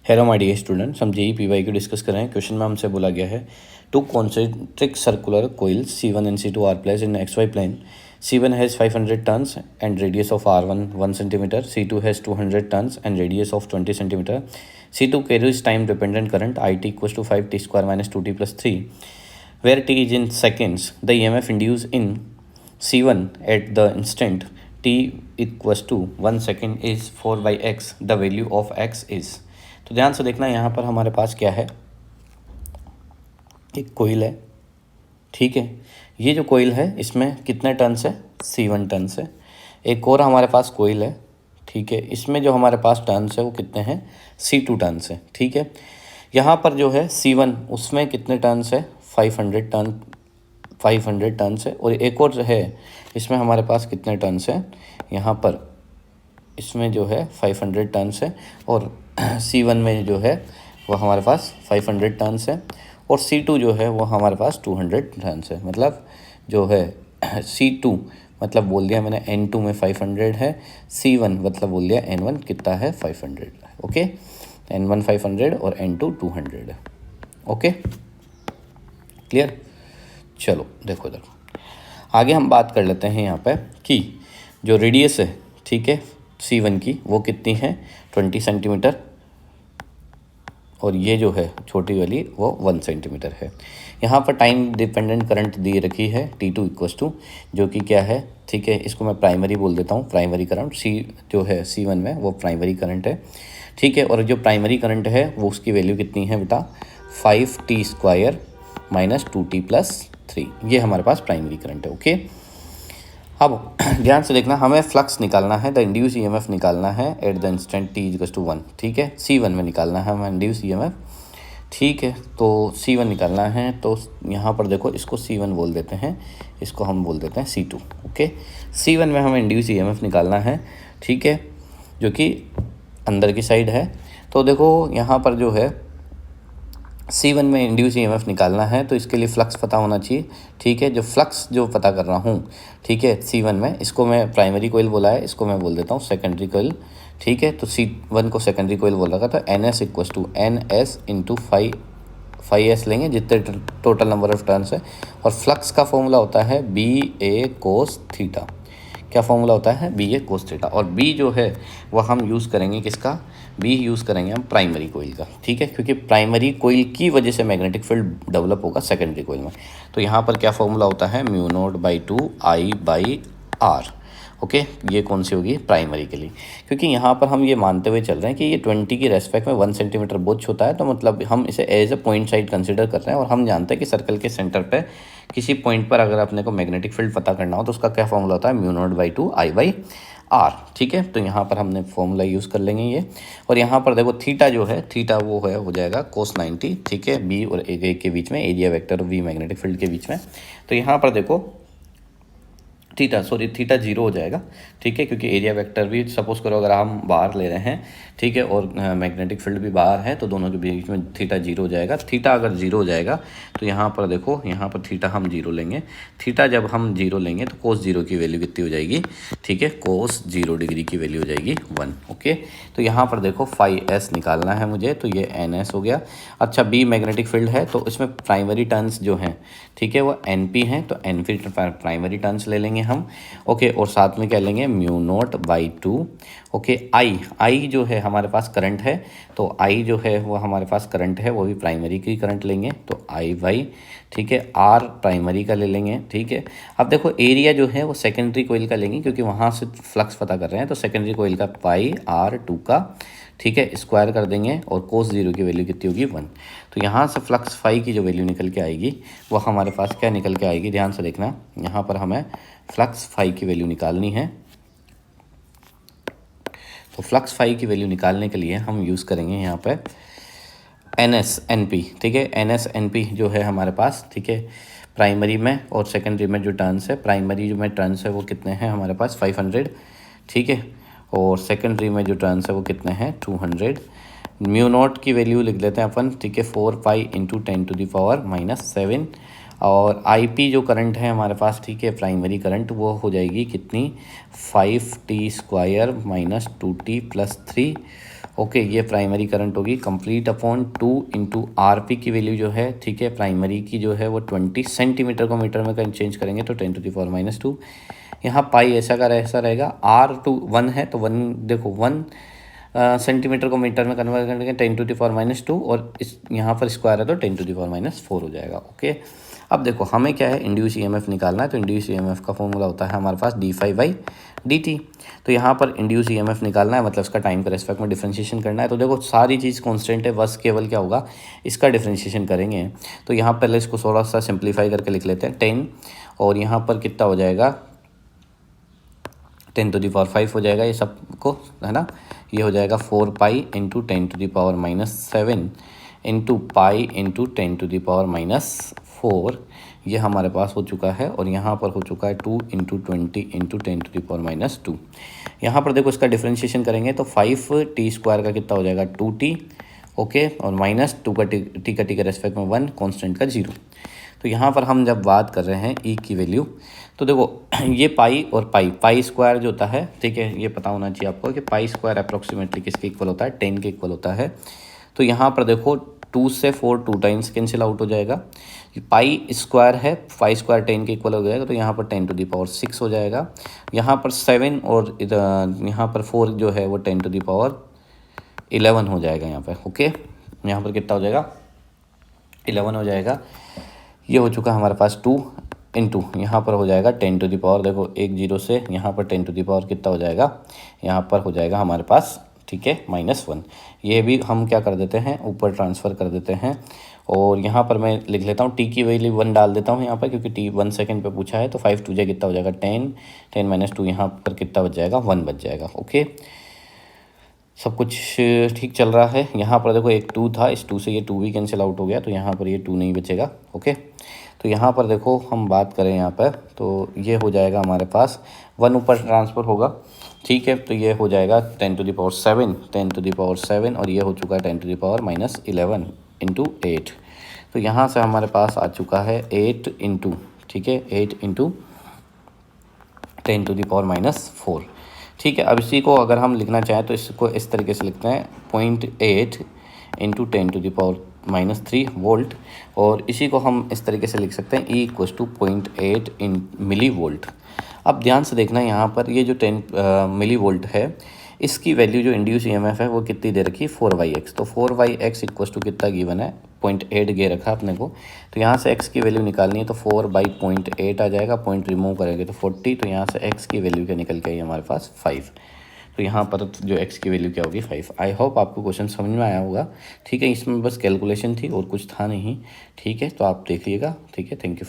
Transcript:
Hello my dear students, हम JEE PY को discuss कर रहे हैं। क्वेश्चन में हमसे बोला गया है two concentric circular coils C1 and C2 are placed in XY plane. C1 has 500 turns and radius of R1 1 centimetre. C2 has 200 turns and radius of 20 centimetre. C2 carries time dependent current IT equals to 5t square minus 2t plus 3, where t is in seconds. The EMF induced in C1 at the instant t equals to 1 second is 4 by x. The value of x is. तो ध्यान से देखना, यहाँ पर हमारे पास क्या है, एक कोइल है. ठीक है, ये जो कोइल है इसमें कितने टर्न्स है? C1 टर्न्स है. एक और हमारे पास कोइल है. ठीक है, इसमें जो हमारे पास टर्न्स है वो कितने हैं? C2 टर्न्स है. ठीक है, यहाँ पर जो है C1 उसमें कितने टर्न्स है? 500 टर्न्स है. और एक और है इसमें हमारे पास कितने टर्न्स है? यहाँ पर इसमें जो है 500 टर्न्स है और C1 में जो है वो हमारे पास 500 टर्न्स है और C2 जो है वो हमारे पास 200 टर्न्स है. मतलब जो है C2 मतलब बोल दिया मैंने N2 में 500 है, C1 मतलब बोल दिया N1 कितना है? 500 है. ओके, N1 500 और N2 200 है. Okay, clear? चलो देखो इधर आगे हम बात कर लेते हैं यहाँ पे कि जो रेडियस है, ठीक है, C1 की वो कितनी है? 20 सेंटीमीटर और ये जो है छोटी वाली वो 1 सेंटीमीटर है. यहाँ पर टाइम डिपेंडेंट करंट दी रखी है T2 इक्वल्स टू, जो कि क्या है? ठीक है, इसको मैं प्राइमरी बोल देता हूँ. प्राइमरी करंट जो है C1 में वो प्राइमरी करंट है. ठीक है, और जो प्राइमरी करंट है वो उसकी वैल्यू कितनी है बेटा? 5t square minus 2t plus 3. ये हमारे पास प्राइमरी करंट है. ओके, अब ध्यान से देखना, हमें फ्लक्स निकालना है, द इंड्यूस EMF निकालना है at the instant t equals to 1. ठीक है, C1 में निकालना है हमें इंड्यूस EMF. ठीक है, तो C1 निकालना है. तो यहाँ पर देखो, इसको C1 बोल देते हैं, इसको हम बोल देते हैं C2. ओके, C1 में हमें इंड्यूस EMF निकालना है. ठीक है, जो कि अंदर की साइड है. तो देखो यहाँ पर जो है C1 में इंड्यूस EMF निकालना है तो इसके लिए फ्लक्स पता होना चाहिए. ठीक है, जो फ्लक्स जो पता कर रहा हूँ, ठीक है, C1 में, इसको मैं प्राइमरी कोइल बोला है, इसको मैं बोल देता हूँ सेकेंडरी कोइल. ठीक है, तो C1 को सेकेंडरी कोइल बोल रखा था. NS equals to NS into 5S लेंगे जितने टोटल नंबर ऑफ टर्न्स है. और फ्लक्स का फॉर्मूला होता है BA कोस थीटा. क्या फॉर्मूला होता है? BA cos theta. और B जो है वह हम यूज़ करेंगे किसका? B यूज़ करेंगे हम प्राइमरी कोइल का. ठीक है, क्योंकि प्राइमरी कोइल की वजह से मैग्नेटिक फील्ड डेवलप होगा सेकेंडरी कोइल में. तो यहाँ पर क्या फॉर्मूला होता है? μ0/2 I/R. ओके, ये कौन सी होगी? प्राइमरी के लिए. क्योंकि यहाँ पर हम ये मानते हुए चल रहे हैं कि ये 20 की रेस्पेक्ट में 1 सेंटीमीटर बोझ होता है, तो मतलब हम इसे as a point side consider कर रहे हैं. और हम जानते हैं कि सर्कल के सेंटर पे किसी पॉइंट पर अगर अपने को मैग्नेटिक फील्ड पता करना हो तो उसका क्या फॉर्मूला होता है? μ0/2 I/R. ठीक है, तो यहाँ पर हमने फॉर्मूला यूज़ कर लेंगे ये. और यहाँ पर देखो थीटा जो है, थीटा वो है हो जाएगा cos 90. ठीक है, B और A के बीच में, एरिया वेक्टर और V मैग्नेटिक फील्ड के बीच में. तो यहाँ पर देखो थीटा 0 हो जाएगा. ठीक है, क्योंकि एरिया वेक्टर भी सपोज करो अगर हम बाहर ले रहे हैं, ठीक है, और मैग्नेटिक फील्ड भी बाहर है, तो दोनों के बीच में थीटा 0 हो जाएगा. थीटा अगर 0 हो जाएगा तो यहाँ पर देखो, यहाँ पर थीटा हम 0 लेंगे. थीटा जब हम 0 लेंगे तो कोस 0 की वैल्यू कितनी हो जाएगी? ठीक है, कोस 0 डिग्री की वैल्यू हो जाएगी 1. ओके, तो यहाँ पर देखो 5S निकालना है मुझे, तो ये NS हो गया. अच्छा, B मैग्नेटिक फील्ड है तो इसमें प्राइमरी टर्न्स जो हैं, ठीक है, वो NP हैं, तो NP प्राइमरी टर्न्स ले लेंगे हम. ओके, और साथ में क्या लेंगे? μ0/2. ओके, I जो है हमारे पास करंट है, तो I जो है वो हमारे पास करंट है, वो भी प्राइमरी की करंट लेंगे, तो I/. ठीक है, R प्राइमरी का ले लेंगे. ठीक है, अब देखो एरिया जो है वो सेकेंडरी कोइल का लेंगे, क्योंकि वहाँ से फ्लक्स पता कर रहे हैं, तो सेकेंडरी कोइल का πr2 का, ठीक है, स्क्वायर कर देंगे. और कोस 0 की वैल्यू कितनी होगी? 1. तो यहाँ से फ्लक्स फाई की जो वैल्यू निकल के आएगी वो हमारे पास क्या निकल के आएगी? ध्यान से देखना, यहाँ पर हमें फ्लक्स फाई की वैल्यू निकालनी है. तो फ्लक्स फाई की वैल्यू निकालने के लिए हम यूज़ करेंगे यहाँ पे NS/NP. ठीक है, NS/NP जो है हमारे पास, ठीक है, प्राइमरी में और सेकेंडरी में जो टर्न्स है, प्राइमरी जो में टर्न्स है वो कितने हैं हमारे पास? 500. ठीक है, और सेकेंडरी में जो टर्न्स है वो कितने हैं? 200. μ0 की वैल्यू लिख लेते हैं अपन. ठीक है, 4π × 10⁻⁻7. और IP जो करंट है हमारे पास, ठीक है, प्राइमरी करंट, वो हो जाएगी कितनी? 5t square minus 2t plus 3. Okay, ये प्राइमरी करंट होगी complete upon 2 into R P की वैल्यू जो है, ठीक है, प्राइमरी की जो है वो 20 सेंटीमीटर को मीटर में चेंज करेंगे तो 10⁻⁻²। यहाँ पाई ऐसा का ऐसा रहेगा, आर टू 1 है तो 1 देखो 1 सेंटीमीटर को मीटर में कन्वर्ट करेंगे 10⁻², और इस यहाँ पर स्क्वायर है तो 10⁻⁴ हो जाएगा। ओके, अब देखो हमें क्या है, इंड्यूस ईएमएफ निकालना है, तो इंड्यूस ईएमएफ का फॉर्मूला होता है हमारे पास d∅/dt। तो यहाँ पर इंड्यूस ईएमएफ निकालना है, मतलब इसका टाइम के रेस्पेक्ट में डिफरेंशिएशन करना है। तो देखो सारी चीज़ कांस्टेंट है, बस केवल क्या होगा, इसका डिफरेंशिएशन करेंगे। तो यहाँ पहले इसको थोड़ा सा सिंप्लीफाई करके लिख लेते हैं 10, और यहाँ पर कितना हो जाएगा 10⁵ हो जाएगा ये सबको, है ना। ये हो जाएगा 4 pi into 10⁻⁷ into pi into 10⁻⁴ ये हमारे पास हो चुका है। और यहाँ पर हो चुका है 2 इंटू 20 इंटू 10⁻²। यहाँ पर देखो इसका डिफरेंशिएशन करेंगे तो 5t² का कितना हो जाएगा 2t। ओके, और माइनस 2 का टी के रेस्पेक्ट में 1, कॉन्स्टेंट का 0। तो यहाँ पर हम जब बात कर रहे हैं ई की वैल्यू, तो देखो ये पाई और पाई स्क्वायर जो होता है, ठीक है, ये पता होना चाहिए आपको कि पाई स्क्वायर अप्रोक्सीमेटली किसके इक्वल होता है, 10 के इक्वल होता है। तो यहाँ पर देखो 2 से 4 2 टाइम्स कैंसिल आउट हो जाएगा। पाई स्क्वायर है, पाई स्क्वायर 10 के इक्वल हो जाएगा, तो यहाँ पर 10⁻⁶ हो जाएगा। यहाँ पर 7 और यहाँ पर 4 जो है वो 10⁻11 हो जाएगा यहाँ पर। ओके, यहाँ पर कितना हो जाएगा 11 हो जाएगा। ये हो चुका हमारे पास 2 इंटू यहाँ पर हो जाएगा 10 देखो 1 0 से यहाँ पर 10 कितना हो जाएगा, यहाँ पर हो जाएगा हमारे पास, ठीक है, -1। ये भी हम क्या कर देते हैं, ऊपर ट्रांसफ़र कर देते हैं। और यहाँ पर मैं लिख लेता हूँ टी की वैल्यू 1 डाल देता हूँ यहाँ पर, क्योंकि टी 1 सेकंड पे पूछा है। तो 5 2 कितना हो जाएगा 10, 10 - 2 यहाँ पर कितना बच जाएगा 1 बच जाएगा। ओके, सब कुछ ठीक चल रहा है। यहाँ पर देखो एक 2 था, इस 2 से ये 2 भी कैंसिल आउट हो गया, तो यहाँ पर ये 2 नहीं बचेगा। ओके, तो यहाँ पर देखो हम बात करें यहाँ पर, तो ये हो जाएगा हमारे पास 1 ऊपर ट्रांसफ़र होगा, ठीक है। तो ये हो जाएगा 10⁻⁷ और ये हो चुका है 10⁻⁻11 इंटू 8। तो यहाँ से हमारे पास आ चुका है 8 इंटू, ठीक है, 8 इंटू 10⁻⁴। ठीक है। अब इसी को अगर हम लिखना चाहें तो इसको इस तरीके से लिखते हैं 0.8 इंटू 10⁻³ वोल्ट, और इसी को हम इस तरीके से लिख सकते हैं E = 0.8 मिली वोल्ट। अब ध्यान से देखना यहाँ पर ये जो 10 मिली वोल्ट है, इसकी वैल्यू जो इंड्यूस ईएमएफ है वो कितनी दे रखी है 4/x। तो 4/x = कितना गिवन है 0.8 दे रखा है अपने को। तो यहाँ से x की वैल्यू निकालनी है तो 4/0.8 आ जाएगा, पॉइंट रिमूव करेंगे तो 40। तो यहाँ से x की वैल्यू क्या निकल के आई हमारे पास 5। तो यहाँ पर जो x की वैल्यू क्या होगी 5। आई होप आपको क्वेश्चन समझ में आया होगा। ठीक है, इसमें बस कैलकुलेशन थी और कुछ था नहीं। ठीक है, तो आप देखिएगा। ठीक है, थैंक यू।